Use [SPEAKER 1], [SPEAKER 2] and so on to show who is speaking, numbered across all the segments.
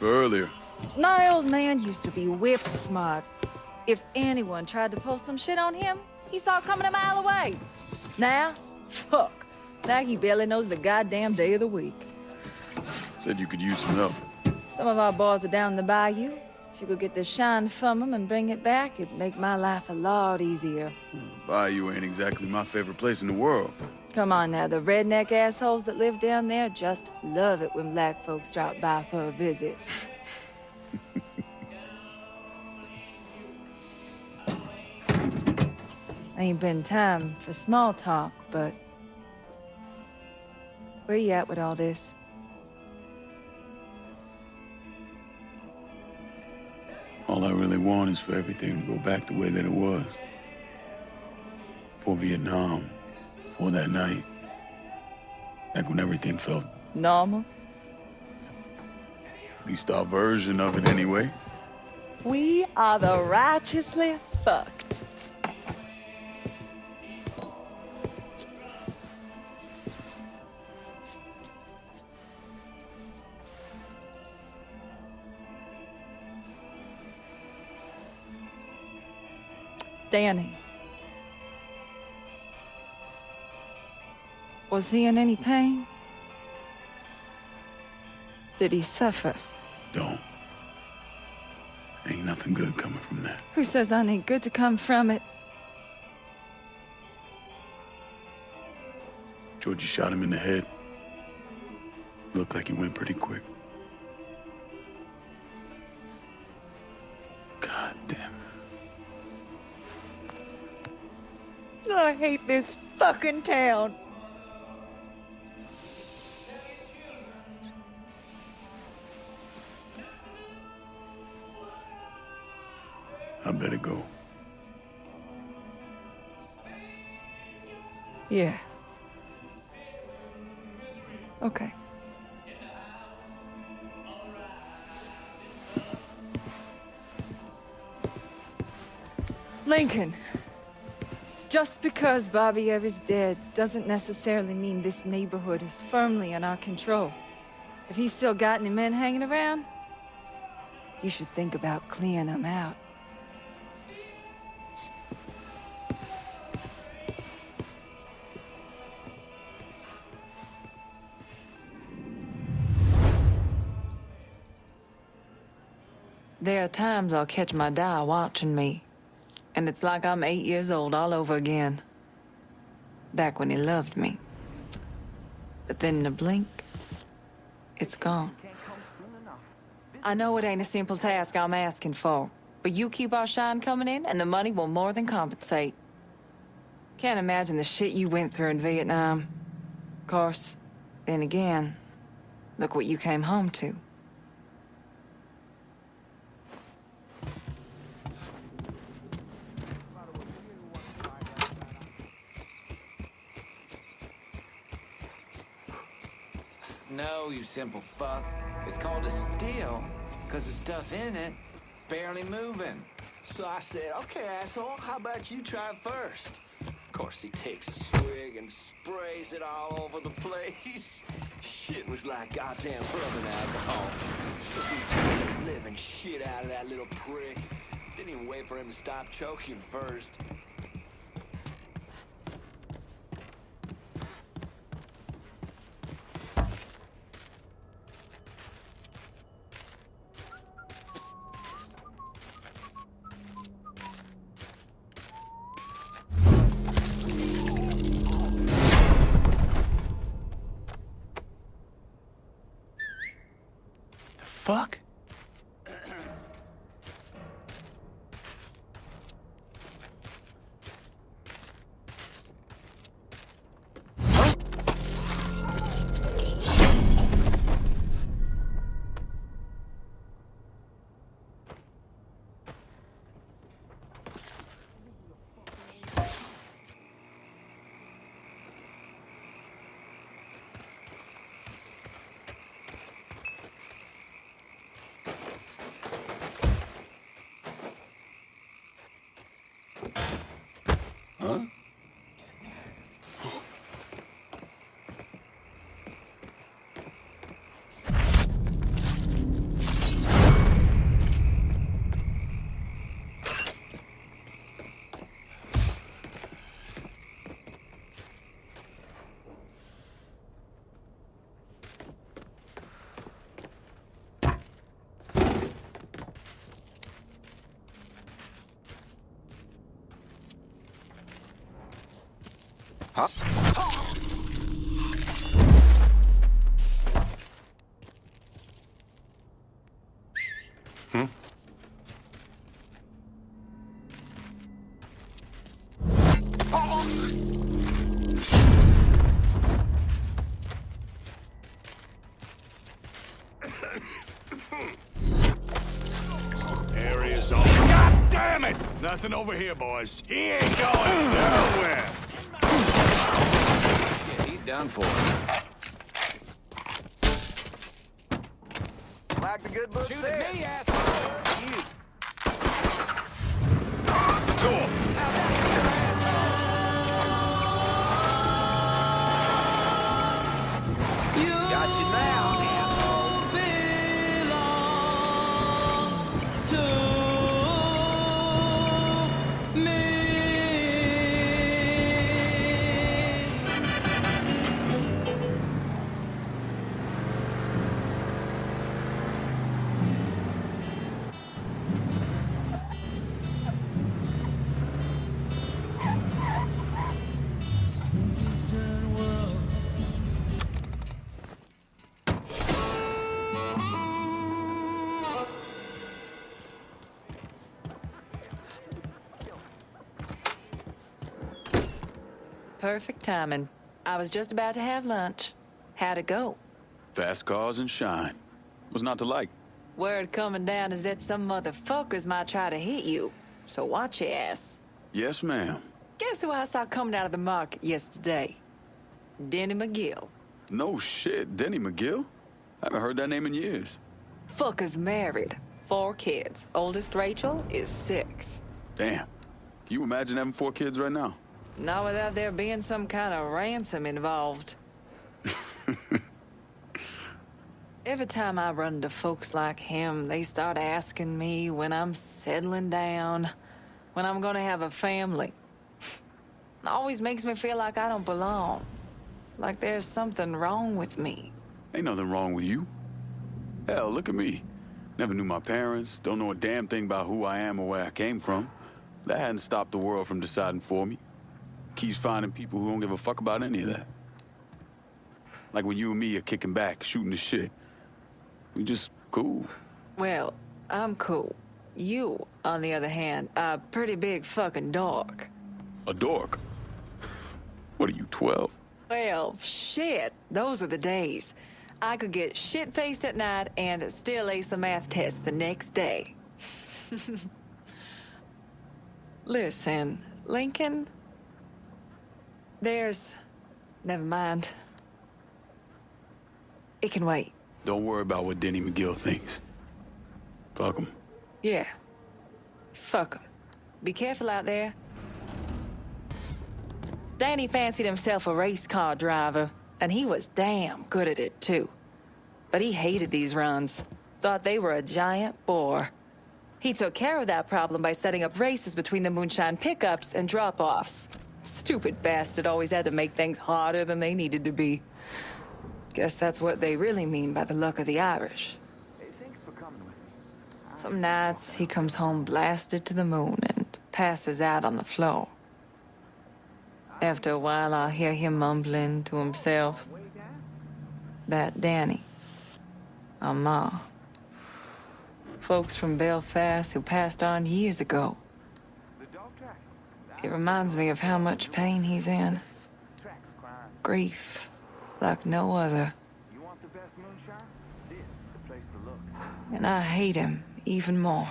[SPEAKER 1] earlier.
[SPEAKER 2] My old man used to be whip smart. If anyone tried to pull some shit on him, he saw it coming a mile away. Now, fuck. Now he barely knows the goddamn day of the week.
[SPEAKER 1] Said you could use some help.
[SPEAKER 2] Some of our boys are down in the bayou. If you could get the shine from them and bring it back, it'd make my life a lot easier.
[SPEAKER 1] Bayou ain't exactly my favorite place in the world.
[SPEAKER 2] Come on now, the redneck assholes that live down there just love it when black folks drop by for a visit. Ain't been time for small talk, but... where you at with all this?
[SPEAKER 1] All I really want is for everything to go back the way that it was. For Vietnam. For that night. Back when everything felt...
[SPEAKER 2] normal?
[SPEAKER 1] At least our version of it anyway.
[SPEAKER 2] We are the righteously fucked. Danny. Was he in any pain? Did he suffer?
[SPEAKER 1] Don't. Ain't nothing good coming from that.
[SPEAKER 2] Who says I need good to come from it?
[SPEAKER 1] Georgie shot him in the head. Looked like he went pretty quick. God damn it.
[SPEAKER 2] I hate this fucking town.
[SPEAKER 1] I better go.
[SPEAKER 2] Yeah. Okay. Lincoln. Just because Bobby Ever's dead doesn't necessarily mean this neighborhood is firmly in our control. If he's still got any men hanging around, you should think about clearing them out. There are times I'll catch my dad watching me, and it's like I'm 8 years old all over again. Back when he loved me. But then in a blink, it's gone. I know it ain't a simple task I'm asking for, but you keep our shine coming in, and the money will more than compensate. Can't imagine the shit you went through in Vietnam. Of course, then again, look what you came home to.
[SPEAKER 3] No, you simple fuck. It's called a still, because the stuff in it is barely moving.
[SPEAKER 4] So I said, okay, asshole, how about you try it first? Of course, he takes a swig and sprays it all over the place. Shit was like goddamn rubbing alcohol. So he took the living shit out of that little prick. Didn't even wait for him to stop choking first.
[SPEAKER 3] Fuck?
[SPEAKER 1] Huh? Area's all... God damn it! Nothing over here, boys. He ain't going nowhere.
[SPEAKER 3] Shit, he's done for.
[SPEAKER 4] Like the good book
[SPEAKER 3] Shoot
[SPEAKER 4] said.
[SPEAKER 3] at me, asshole!
[SPEAKER 4] You.
[SPEAKER 1] Go on.
[SPEAKER 4] Got you now, asshole.
[SPEAKER 2] Perfect timing. I was just about to have lunch. How'd it go?
[SPEAKER 1] Fast cars and shine. What's not to like?
[SPEAKER 2] Word coming down is that some motherfuckers might try to hit you. So watch your ass.
[SPEAKER 1] Yes, ma'am.
[SPEAKER 2] Guess who I saw coming out of the market yesterday? Denny McGill.
[SPEAKER 1] No shit, Denny McGill? I haven't heard that name in years.
[SPEAKER 2] Fucker's married. 4 kids. Oldest Rachel is 6.
[SPEAKER 1] Damn. Can you imagine having 4 kids right now?
[SPEAKER 2] Not without there being some kind of ransom involved. Every time I run into folks like him, they start asking me when I'm settling down, when I'm gonna have a family. It always makes me feel like I don't belong. Like there's something wrong with me.
[SPEAKER 1] Ain't nothing wrong with you. Hell, look at me. Never knew my parents, don't know a damn thing about who I am or where I came from. That hadn't stopped the world from deciding for me. Keeps finding people who don't give a fuck about any of that. Like when you and me are kicking back, shooting the shit. We just cool.
[SPEAKER 2] Well, I'm cool. You, on the other hand, are a pretty big fucking dork.
[SPEAKER 1] A dork? What are you, 12?
[SPEAKER 2] Well, shit. Those are the days. I could get shit-faced at night and still ace a math test the next day. Listen, Lincoln, never mind. It can wait.
[SPEAKER 1] Don't worry about what Denny McGill thinks. Fuck him.
[SPEAKER 2] Yeah. Fuck 'em. Be careful out there. Danny fancied himself a race car driver, and he was damn good at it, too. But he hated these runs. Thought they were a giant bore. He took care of that problem by setting up races between the moonshine pickups and drop-offs. Stupid bastard always had to make things harder than they needed to be. Guess that's what they really mean by the luck of the Irish. Some nights he comes home blasted to the moon and passes out on the floor. After a while, I'll hear him mumbling to himself. That Danny. Our Ma. Folks from Belfast who passed on years ago. It reminds me of how much pain he's in. Grief. Like no other. And I hate him even more.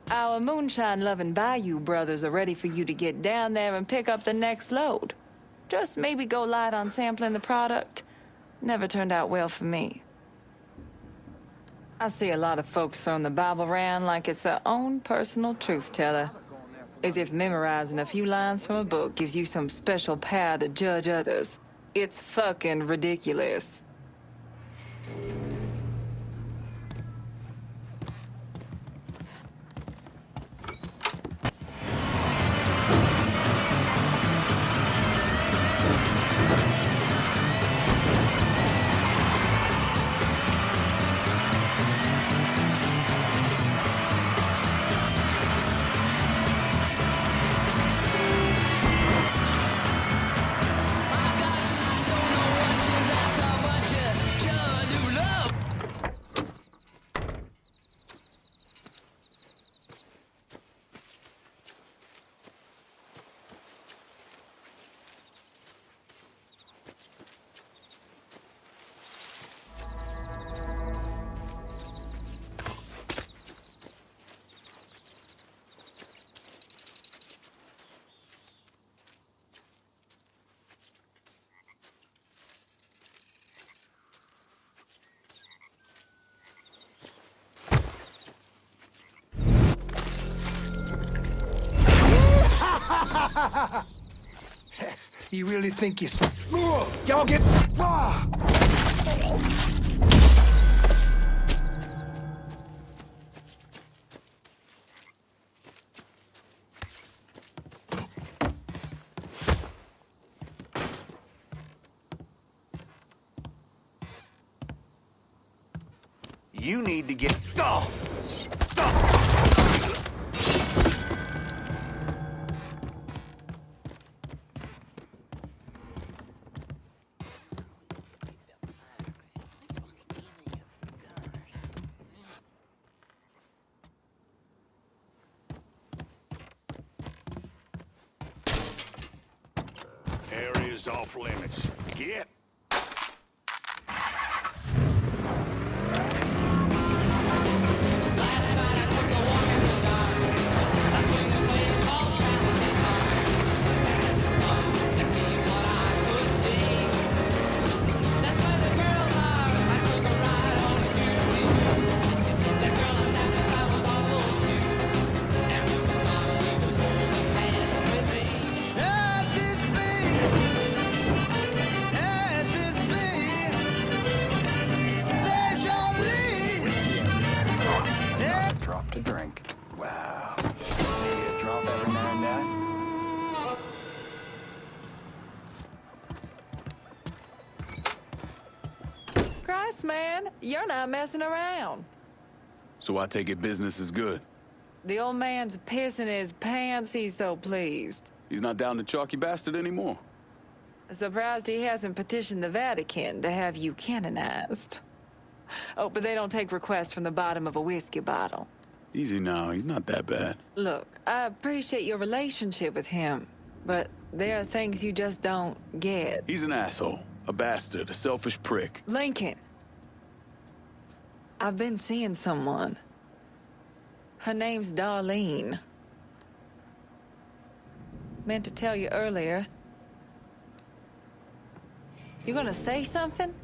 [SPEAKER 2] Our moonshine-loving Bayou brothers are ready for you to get down there and pick up the next load. Just maybe go light on sampling the product. Never turned out well for me. I see a lot of folks throwing the Bible around like it's their own personal truth-teller. As if memorizing a few lines from a book gives you some special power to judge others. It's fucking ridiculous.
[SPEAKER 5] You really think you're y'all get...
[SPEAKER 6] You need to get...
[SPEAKER 7] Area's off limits. Get...
[SPEAKER 6] Drop to drink. Wow. Maybe a drop every now and then.
[SPEAKER 2] Christ, man, you're not messing around.
[SPEAKER 1] So I take it business is good.
[SPEAKER 2] The old man's pissing his pants, he's so pleased.
[SPEAKER 1] He's not down the chalky bastard anymore.
[SPEAKER 2] Surprised he hasn't petitioned the Vatican to have you canonized. Oh, but they don't take requests from the bottom of a whiskey bottle.
[SPEAKER 1] Easy now, he's not that bad.
[SPEAKER 2] Look, I appreciate your relationship with him, but there are things you just don't get.
[SPEAKER 1] He's an asshole, a bastard, a selfish prick.
[SPEAKER 2] Lincoln. I've been seeing someone. Her name's Darlene. Meant to tell you earlier. You gonna say something?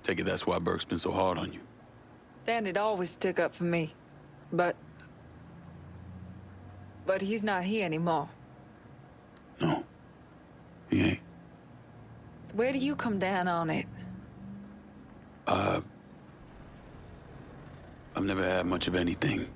[SPEAKER 1] Take it that's why Burke's been so hard on you.
[SPEAKER 2] Dan'd always stick up for me. But he's not here anymore.
[SPEAKER 1] No, he ain't.
[SPEAKER 2] So where do you come down on it?
[SPEAKER 1] I've never had much of anything.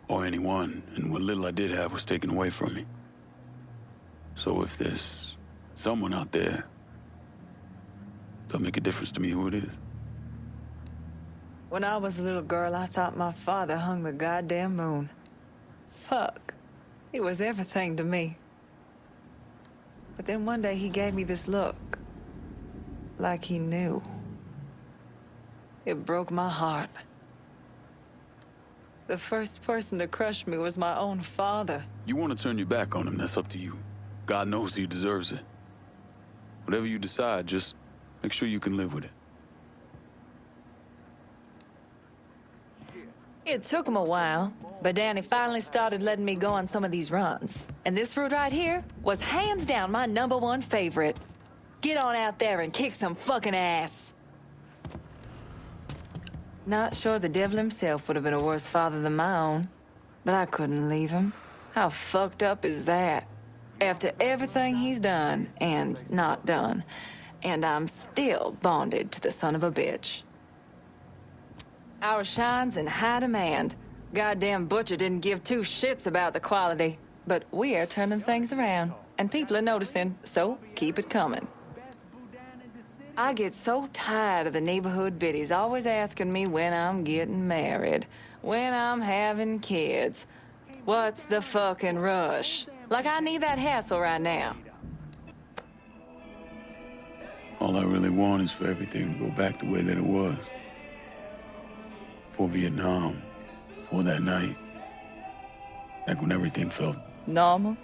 [SPEAKER 1] Or anyone, and what little I did have was taken away from me. So if there's someone out there, don't make a difference to me who it is.
[SPEAKER 2] When I was a little girl, I thought my father hung the goddamn moon. Fuck. He was everything to me. But then one day he gave me this look. Like he knew. It broke my heart. The first person to crush me was my own father.
[SPEAKER 1] You want to turn your back on him, that's up to you. God knows he deserves it. Whatever you decide, just make sure you can live with it.
[SPEAKER 2] It took him a while, but Danny finally started letting me go on some of these runs. And this route right here was hands down my #1 favorite. Get on out there and kick some fucking ass. Not sure the devil himself would have been a worse father than my own, but I couldn't leave him. How fucked up is that? After everything he's done and not done, and I'm still bonded to the son of a bitch. Our shine's in high demand. Goddamn butcher didn't give two shits about the quality. But we're turning things around, and people are noticing, so keep it coming. I get so tired of the neighborhood biddies always asking me when I'm getting married, when I'm having kids. What's the fucking rush? Like I need that hassle right now.
[SPEAKER 1] All I really want is for everything to go back the way that it was. For Vietnam, for that night. Back when everything felt
[SPEAKER 2] Normal?